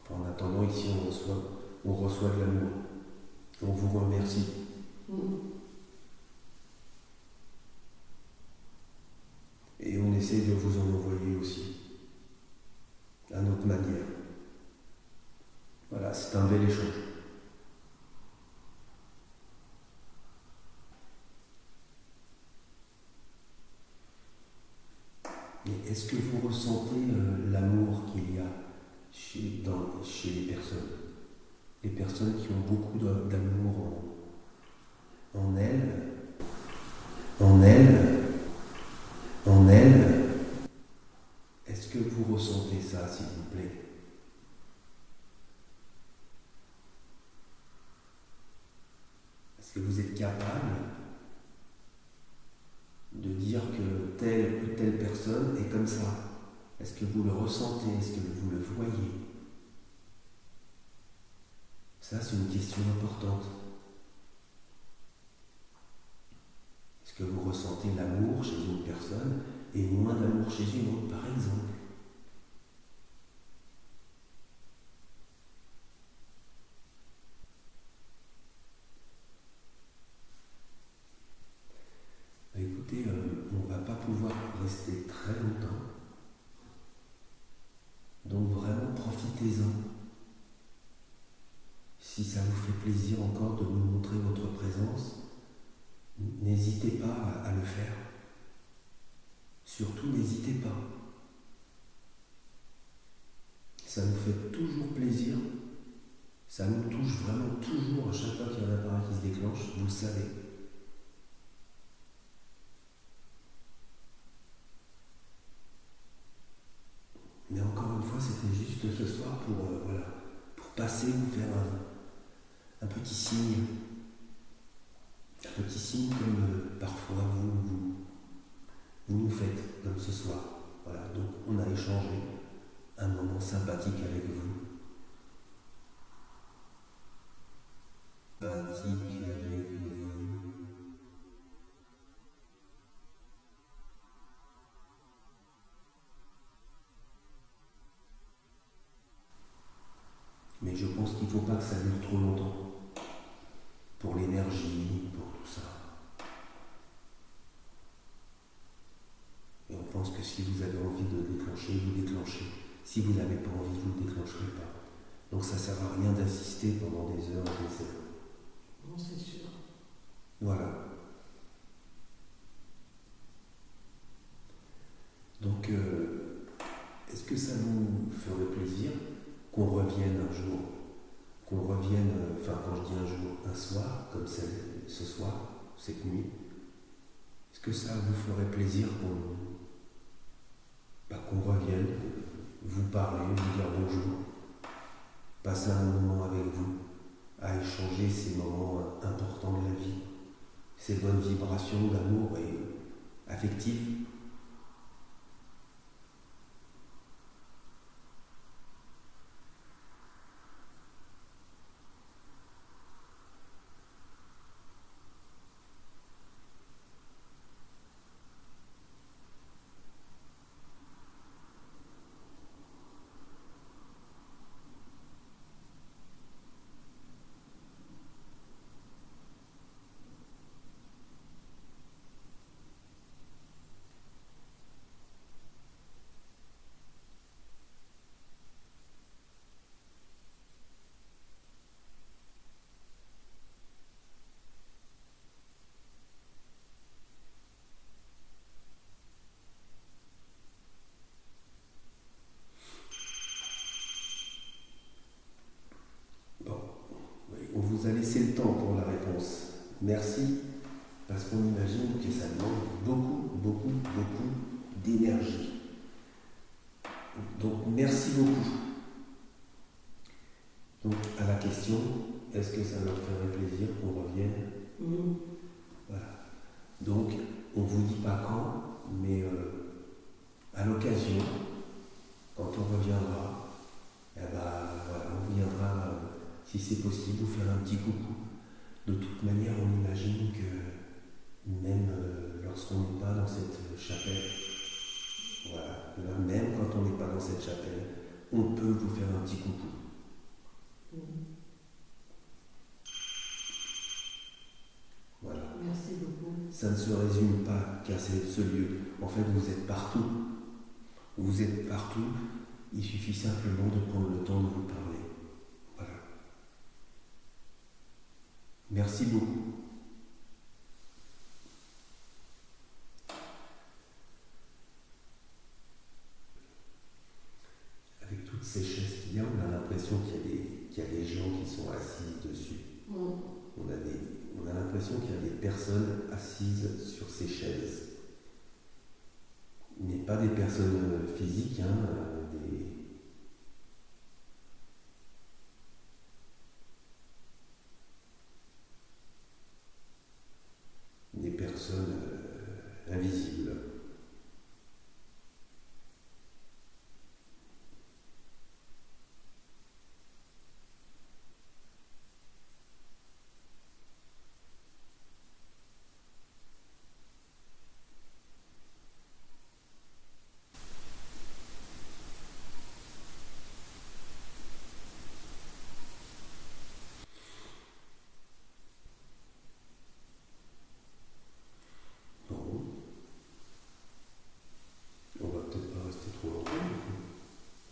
En attendant, ici, on reçoit de l'amour. On vous remercie. Et on essaie de vous en envoyer aussi, à notre manière. Voilà, c'est un bel échange. Mais est-ce que vous ressentez l'amour qu'il y a chez les personnes? Les personnes qui ont beaucoup d'amour en elles, est-ce que vous ressentez ça, s'il vous plaît? Est-ce que vous êtes capable de dire que telle ou telle personne est comme ça? Est-ce que vous le ressentez? Est-ce que vous le voyez? Ça, c'est une question importante. Est-ce que vous ressentez l'amour chez une personne et moins d'amour chez une autre, par exemple? Écoutez, on ne va pas pouvoir rester très longtemps. Donc vraiment, profitez-en. Si ça vous fait plaisir encore de nous montrer votre présence, n'hésitez pas à le faire. Surtout, n'hésitez pas. Ça nous fait toujours plaisir. Ça nous touche vraiment toujours à chaque fois qu'il y a un appareil qui se déclenche, vous le savez. Mais encore une fois, c'était juste ce soir pour passer, vous faire un petit signe. Un petit signe comme parfois vous nous faites, comme ce soir. Voilà, donc on a échangé un moment sympathique avec vous. Sympathique avec vous. Mais je pense qu'il ne faut pas que ça dure trop longtemps. Pour l'énergie, pour tout ça. Et on pense que si vous avez envie de déclencher, vous déclenchez. Si vous n'avez pas envie, vous ne déclencherez pas. Donc ça ne sert à rien d'insister pendant des heures et des heures. Non, c'est sûr. Voilà. Donc, est-ce que ça vous ferait plaisir qu'on revienne un jour, quand je dis un jour, un soir, comme ce soir, cette nuit, est-ce que ça vous ferait plaisir qu'on revienne, vous parler, vous dire bonjour, passer un moment avec vous, à échanger ces moments importants de la vie, ces bonnes vibrations d'amour et affectives? On vous a laissé le temps pour la réponse. Merci, parce qu'on imagine que ça demande beaucoup d'énergie. Merci beaucoup. Donc, à la question, est-ce que ça leur ferait plaisir qu'on revienne? Voilà. Donc, on ne vous dit pas quand, mais à l'occasion, quand on reviendra, voilà, on viendra, si c'est possible, vous faire un petit coucou. De toute manière, on imagine que même lorsqu'on n'est pas dans cette chapelle, voilà, même quand on n'est pas dans cette chapelle, on peut vous faire un petit coucou. Voilà. Merci beaucoup. Ça ne se résume pas qu'à ce lieu. En fait, vous êtes partout. Vous êtes partout. Il suffit simplement de prendre le temps de vous parler. Voilà. Merci beaucoup. Avec toutes ces chaises qu'il y a, on a l'impression qu'il y a des gens qui sont assis dessus. On a l'impression qu'il y a des personnes assises sur ces chaises. Mais pas des personnes physiques, des personnes invisibles. On va peut-être pas rester trop longtemps.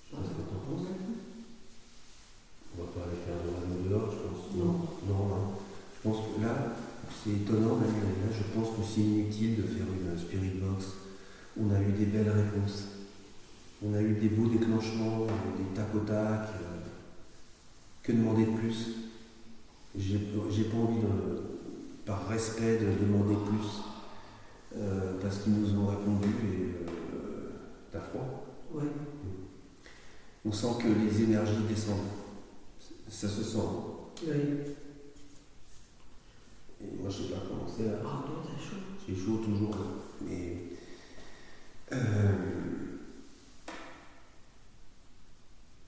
Qu'est-ce que t'en penses? On va pas aller faire de la dehors, je pense. Non. Je pense que là, c'est étonnant, là, je pense que c'est inutile de faire une spirit box. On a eu des belles réponses. On a eu des beaux déclenchements, des tac au tac. Que demander de plus? J'ai pas envie, par respect, de demander plus. Parce qu'ils nous ont répondu et t'as froid? Oui. On sent que les énergies descendent. Ça se sent. Oui. Et moi, je sais pas comment c'est là. Ah, toi, t'as chaud. J'ai chaud toujours. Mais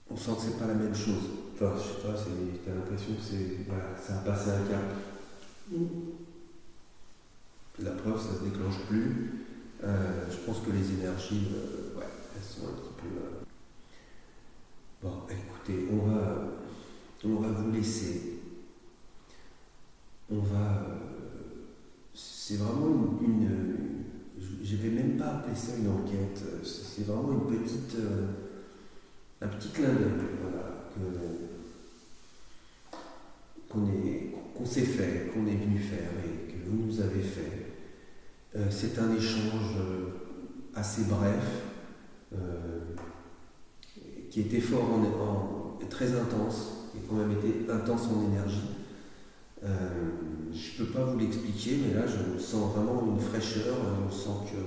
on sent que c'est pas la même chose. Enfin, je sais pas, t'as l'impression que ça a passé un cap. La preuve, ça se déclenche plus. Je pense que les énergies, elles sont un petit peu. Bon, écoutez, on va vous laisser. C'est vraiment je vais même pas appeler ça une enquête. C'est vraiment un petit clin d'œil, voilà, qu'on s'est fait, qu'on est venu faire et que vous nous avez fait. C'est un échange assez bref, qui était fort très intense, et quand même été intense en énergie. Je ne peux pas vous l'expliquer, mais là je sens vraiment une fraîcheur, on sent que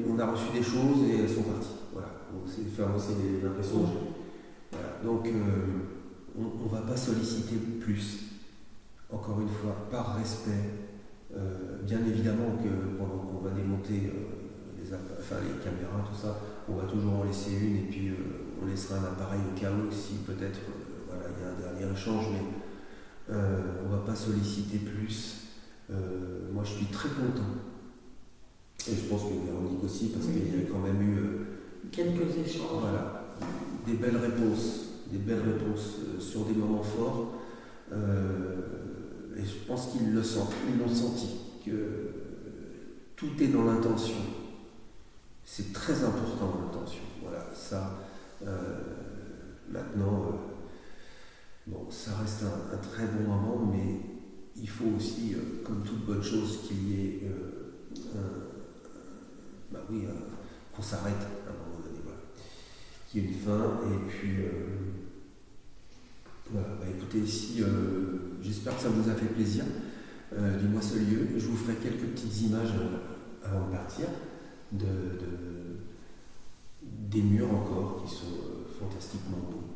on a reçu des choses et elles sont parties. Voilà. Donc c'est l'impression que j'ai. Voilà. Donc on ne va pas solliciter plus. Encore une fois, par respect, bien évidemment que pendant qu'on va démonter les caméras, tout ça, on va toujours en laisser une et puis on laissera un appareil au cas où si peut-être il y a un dernier échange, mais on ne va pas solliciter plus. Moi je suis très content. Et je pense que Véronique aussi, parce qu'il y a quand même eu quelques échanges. Voilà, des belles réponses sur des moments forts. Et je pense qu'ils l'ont senti, que tout est dans l'intention. C'est très important l'intention. Voilà, ça, maintenant, ça reste un très bon moment, mais il faut aussi, comme toute bonne chose, qu'il y ait qu'on s'arrête à un moment donné, voilà. Qu'il y ait une fin, et puis écoutez, si j'espère que ça vous a fait plaisir du Moisselieu. Je vous ferai quelques petites images avant de partir. des murs encore qui sont fantastiquement beaux.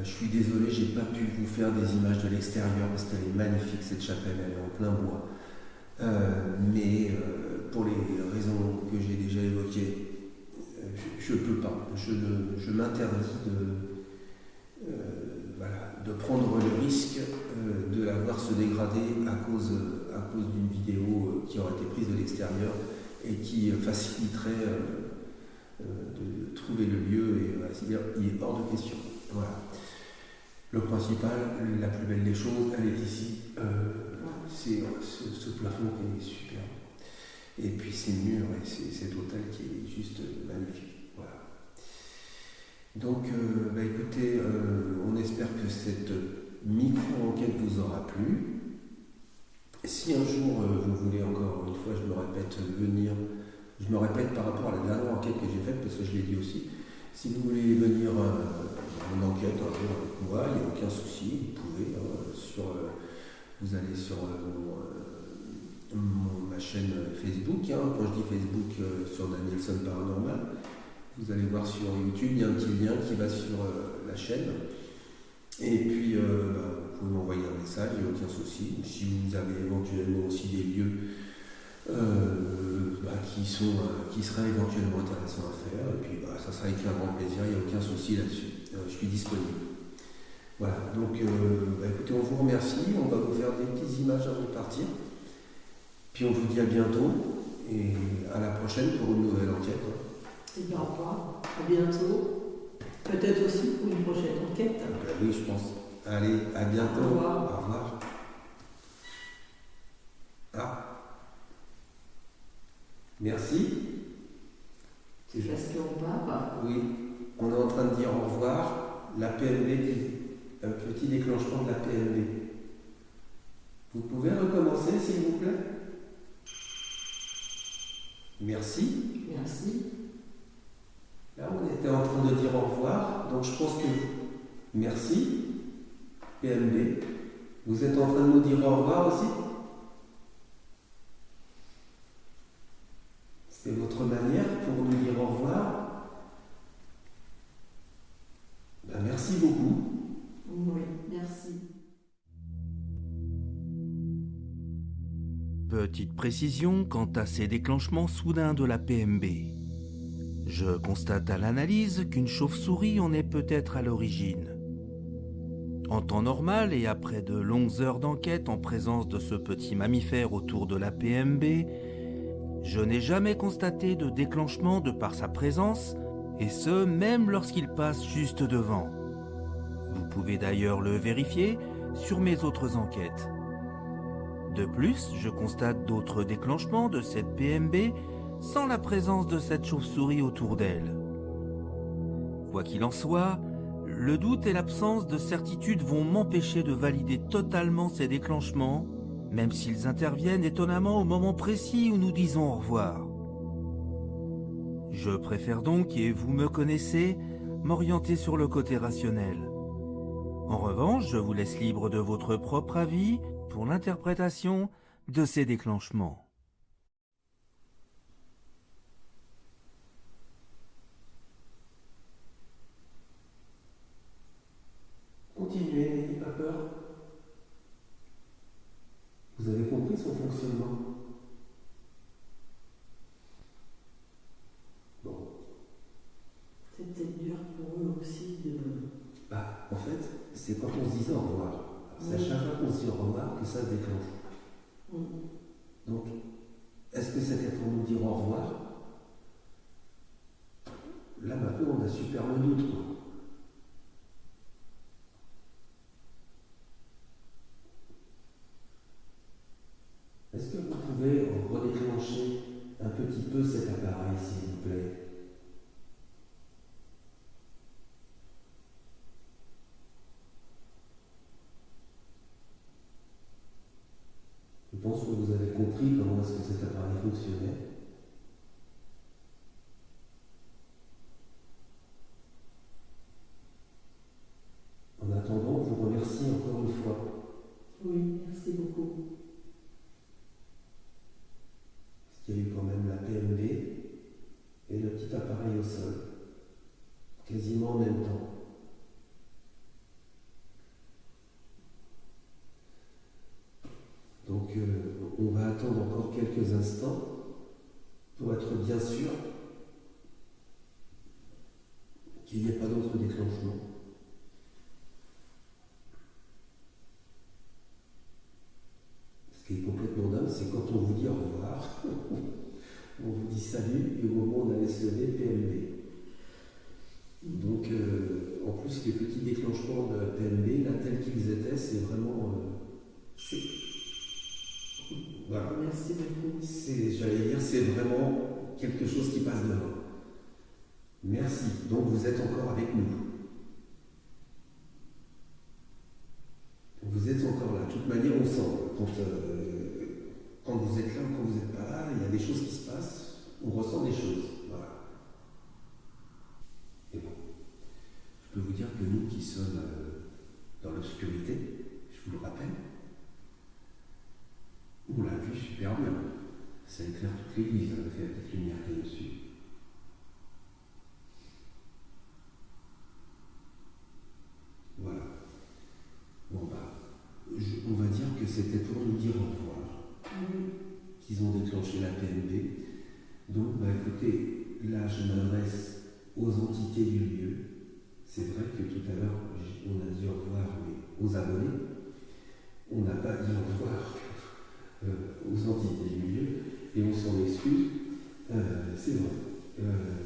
Je suis désolé, j'ai pas pu vous faire des images de l'extérieur parce qu'elle est magnifique cette chapelle, elle est en plein bois. Mais pour les raisons que j'ai déjà évoquées, je ne peux pas. Je m'interdis de prendre le risque de la voir se dégrader à cause d'une vidéo qui aurait été prise de l'extérieur et qui faciliterait de trouver le lieu. Et c'est-à-dire, il est hors de question. Voilà. Le principal, la plus belle des choses, elle est ici. C'est ce plafond qui est superbe. Et puis ces murs et cet hôtel qui est juste magnifique. Voilà. Donc, écoutez, on espère que cette micro-enquête vous aura plu. Si un jour vous voulez encore une fois, je me répète par rapport à la dernière enquête que j'ai faite, parce que je l'ai dit aussi, si vous voulez venir en enquête un jour avec moi, il n'y a aucun souci, vous pouvez, vous allez sur ma chaîne Facebook, quand je dis Facebook sur Danielson Paranormal, vous allez voir sur YouTube, il y a un petit lien qui va sur la chaîne. Et puis, vous pouvez m'envoyer un message, il n'y a aucun souci. Si vous avez éventuellement aussi des lieux qui seraient éventuellement intéressants à faire, et puis ça sera avec un grand plaisir, il n'y a aucun souci là-dessus. Je suis disponible. Voilà, donc écoutez, on vous remercie, on va vous faire des petites images avant de partir. Puis on vous dit à bientôt et à la prochaine pour une nouvelle enquête. Et bien, au revoir. À bientôt. Peut-être aussi pour une prochaine enquête. Oui, je pense. Allez, à bientôt. Au revoir. Au revoir. Merci. Tu fais ce qu'on part. Oui, on est en train de dire au revoir. La PNB, un petit déclenchement de la PNB. Vous pouvez recommencer, s'il vous plaît? Merci. Merci. Là, on était en train de dire au revoir, donc je pense que... Merci, PNB. Vous êtes en train de nous dire au revoir aussi? C'est votre manière pour nous dire au revoir? Merci beaucoup. Oui, merci. Petite précision quant à ces déclenchements soudains de la PMB. Je constate à l'analyse qu'une chauve-souris en est peut-être à l'origine. En temps normal et après de longues heures d'enquête en présence de ce petit mammifère autour de la PMB, je n'ai jamais constaté de déclenchement de par sa présence, et ce même lorsqu'il passe juste devant. Vous pouvez d'ailleurs le vérifier sur mes autres enquêtes. De plus, je constate d'autres déclenchements de cette PMB sans la présence de cette chauve-souris autour d'elle. Quoi qu'il en soit, le doute et l'absence de certitude vont m'empêcher de valider totalement ces déclenchements, même s'ils interviennent étonnamment au moment précis où nous disons au revoir. Je préfère donc, et vous me connaissez, m'orienter sur le côté rationnel. En revanche, je vous laisse libre de votre propre avis pour l'interprétation de ces déclenchements. Continuez, n'ayez pas peur. Vous avez compris son fonctionnement? Bon. C'est peut-être dur pour eux aussi de... En fait, c'est quand on se disait au revoir. C'est à chaque fois qu'on se dit au revoir que ça se déclenche. Donc, est-ce que c'était pour nous dire au revoir? Là, maintenant, on a super le doute, quoi. Est-ce que vous pouvez redéclencher un petit peu cet appareil, s'il vous plaît? Je pense que vous avez compris comment est-ce que cet appareil fonctionnait. En attendant, je vous remercie encore une fois. Oui, merci beaucoup. Parce qu'il y a eu quand même la PMB, sol, quasiment en même temps. Donc on va attendre encore quelques instants pour être bien sûr qu'il n'y ait pas d'autre déclenchement. Ce qui est complètement dingue, c'est quand on vous dit au revoir, on vous dit salut, et au moment où on allait se lever, PMB. Donc, en plus, les petits déclenchements de PMB, là, tels qu'ils étaient, c'est vraiment... voilà. Merci beaucoup. J'allais dire, c'est vraiment quelque chose qui passe devant. Merci. Donc, vous êtes encore avec nous. Vous êtes encore là. De toute manière, on sent, quand vous êtes là ou quand vous n'êtes pas là, il y a des choses qui se passent, on ressent des choses. Voilà. Et bon, je peux vous dire que nous qui sommes dans l'obscurité, je vous le rappelle, on l'a vu super bien. Ça éclaire toute l'église, avec la petite lumière qui est dessus. Voilà. Bon on va dire que c'était pour nous dire au revoir. Qu'ils ont déclenché la PMB. Donc, écoutez, là je m'adresse aux entités du lieu. C'est vrai que tout à l'heure, on a dit au revoir mais aux abonnés. On n'a pas dit au revoir aux entités du lieu et on s'en excuse. C'est vrai.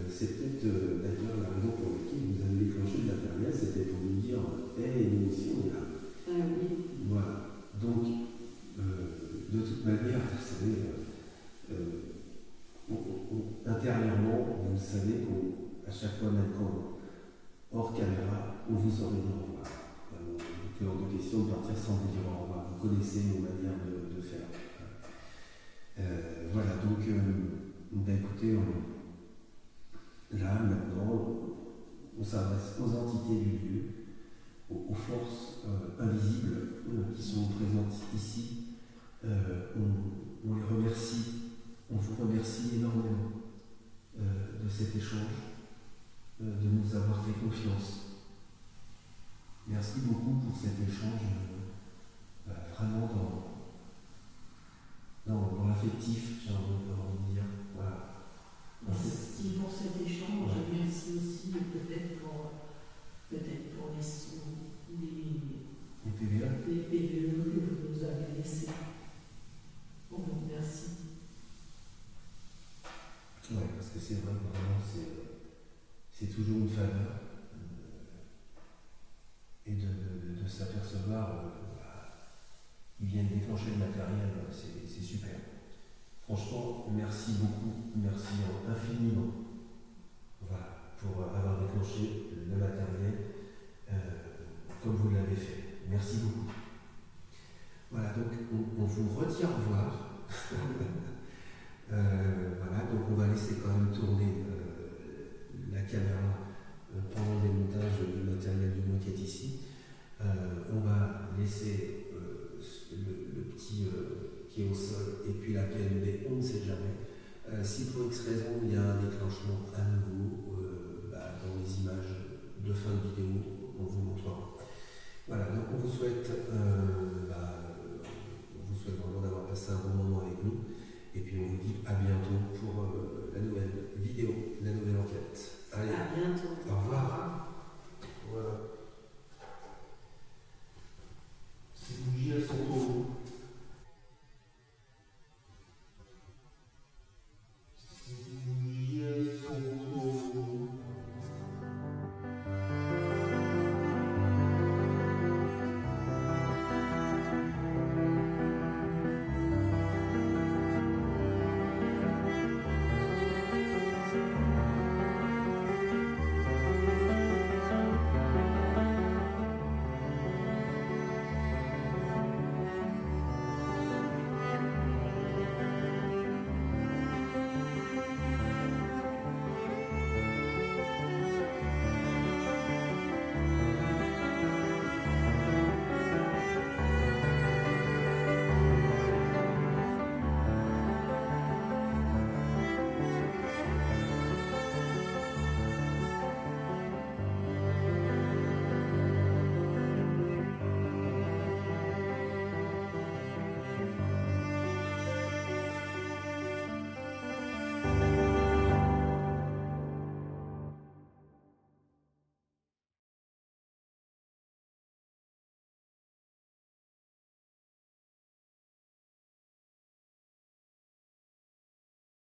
C'est peut-être d'ailleurs la raison pour laquelle vous avez déclenché le matériel, c'était pour nous dire hey, nous aussi on est là. Oui. Voilà. Donc, de toute manière, vous savez, intérieurement, vous savez qu'à chaque fois, même quand hors caméra, on vous aurait dit au revoir. Il est hors de question de partir sans vous dire au revoir. Vous connaissez nos manières de faire. Voilà, donc, écoutez, là, maintenant, on s'adresse aux entités du lieu, aux forces invisibles qui sont présentes ici. On les remercie, on vous remercie énormément de cet échange, de nous avoir fait confiance. Merci beaucoup pour cet échange, vraiment dans l'affectif, j'ai envie de dire. Voilà. Merci pour cet échange. Ouais. Merci aussi peut-être pour les PVE que vous nous avez laissés. Bon, merci. Oui, parce que c'est vrai que vraiment c'est toujours une faveur et de s'apercevoir qu'ils viennent déclencher le matériel, c'est super. Franchement, merci beaucoup, merci infiniment. Voilà, pour avoir déclenché le matériel comme vous l'avez fait. Merci beaucoup. Voilà, donc on vous redit au revoir. Voilà, donc on va laisser quand même tourner la caméra pendant les montages du matériel du moquette ici. On va laisser le petit qui est au sol et puis la PMB, on ne sait jamais. Si pour X raison il y a un déclenchement à nouveau dans les images de fin de vidéo, on vous montrera. Voilà, donc on vous souhaite vraiment d'avoir passé un bon moment avec nous et puis on